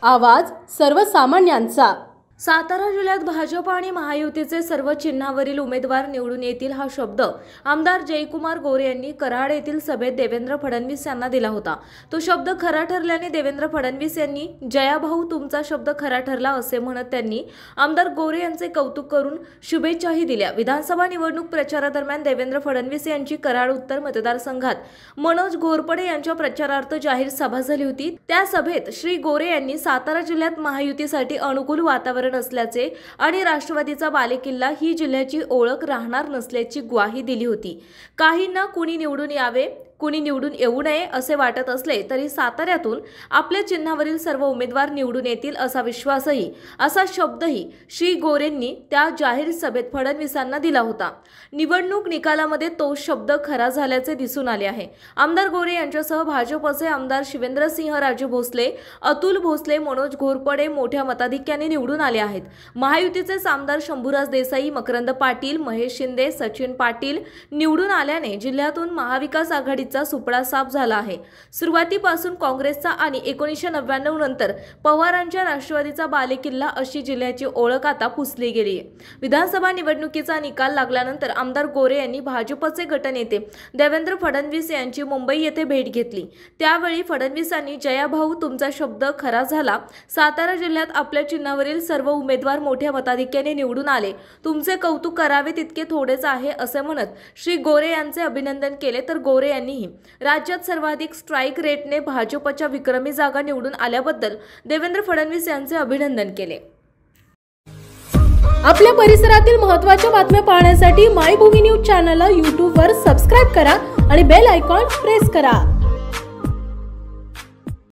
आवाज सर्वसामान्यांचा। सातारा जिल्ह्यात भाजप आणि महायुतीचे सर्व चिन्हावरील उमेदवार निवडून येतील हा शब्द आमदार जयकुमार गोरे यांनी कराड येथील सभेत देवेंद्र फडणवीस यांना दिला होता। तो शब्द खरा ठरल्याने देवेंद्र फडणवीस यांनी जया भाऊ तुमचा शब्द खरा ठरला असे म्हणत त्यांनी आमदार गोरे यांचे कौतुक करून शुभेच्छाही दिल्या। विधानसभा निवडणूक प्रचारादरम्यान देवेंद्र फडणवीस यांची कराड उत्तर मतदारसंघात मनोज घोरपडे यांच्या प्रचारार्थ जाहीर सभा झाली होती। त्या सभेत श्री गोरे यांनी सातारा जिल्ह्यात महायुतीसाठी अनुकूल वातावरण असल्याचे आणि राष्ट्रवादीचा बालेकिल्ला ही जिल्ह्याची ओळख राहणार नसल्याची ग्वाही दिली होती। काहींना कुणी निवडून यावे कुणी निवडून येऊ नये असे वाटत असले तरी साताऱ्यातून आपल्या चिन्हावरील सर्व उमेदवार निवडून येतील असा विश्वासही असा शब्दही श्री गोरेंनी त्या जाहीर सभेत फडणवीसांना दिला होता। निवडणूक निकालामध्ये तो शब्द खरा झाल्याचे दिसून आले आहे। आमदार गोरे यांच्यासह भाजपचे आमदार शिवेंद्रसिंह राजे भोसले, अतुल भोसले, मनोज घोरपडे मोठ्या मताधिक्याने निवडून आले आहेत। महायुतीचे आमदार शंभूराज देसाई, मकरंद पाटील, महेश शिंदे, सचिन पाटील निवडून आल्याने जिल्ह्यातून महाविकास आघाडी सुपडा साफ झाला आहे। सुरुवातीपासून काँग्रेसचा आणि 1999 नंतर पवारांच्या राष्ट्रवादीचा बालेकिल्ला अशी जिल्ह्याची ओळख आता पुसली गेली आहे। विधानसभा निवडणुकीचा निकाल लागल्यानंतर आमदार गोरे यांनी भाजपचे गटनेते देवेंद्र फडणवीस यांची मुंबई येथे भेट घेतली। त्यावेळी फडणवीसांनी जया भाऊ तुमचा शब्द खरा झाला, सातारा जिल्ह्यात आपल्या चिन्हावरील सर्व उमेदवार मोठ्या मताधिक्याने निवडून आले, तुमचे कौतुक करावे तितके थोडेच आहे असे म्हणत श्री गोरे यांचे अभिनंदन केले। तर गोरे यांनी राज्यात सर्वाधिक स्ट्राइक रेटने भाजपच्या विक्रमी जागा निवडून आल्याबद्दल देवेंद्र फडणवीस यांचे अभिनंदन केले। आपल्या परिसरातील महत्त्वाच्या बातम्या पाहण्यासाठी मायभूमी न्यूज चॅनलला YouTube वर सबस्क्राइब करा आणि बेल आयकॉन प्रेस करा।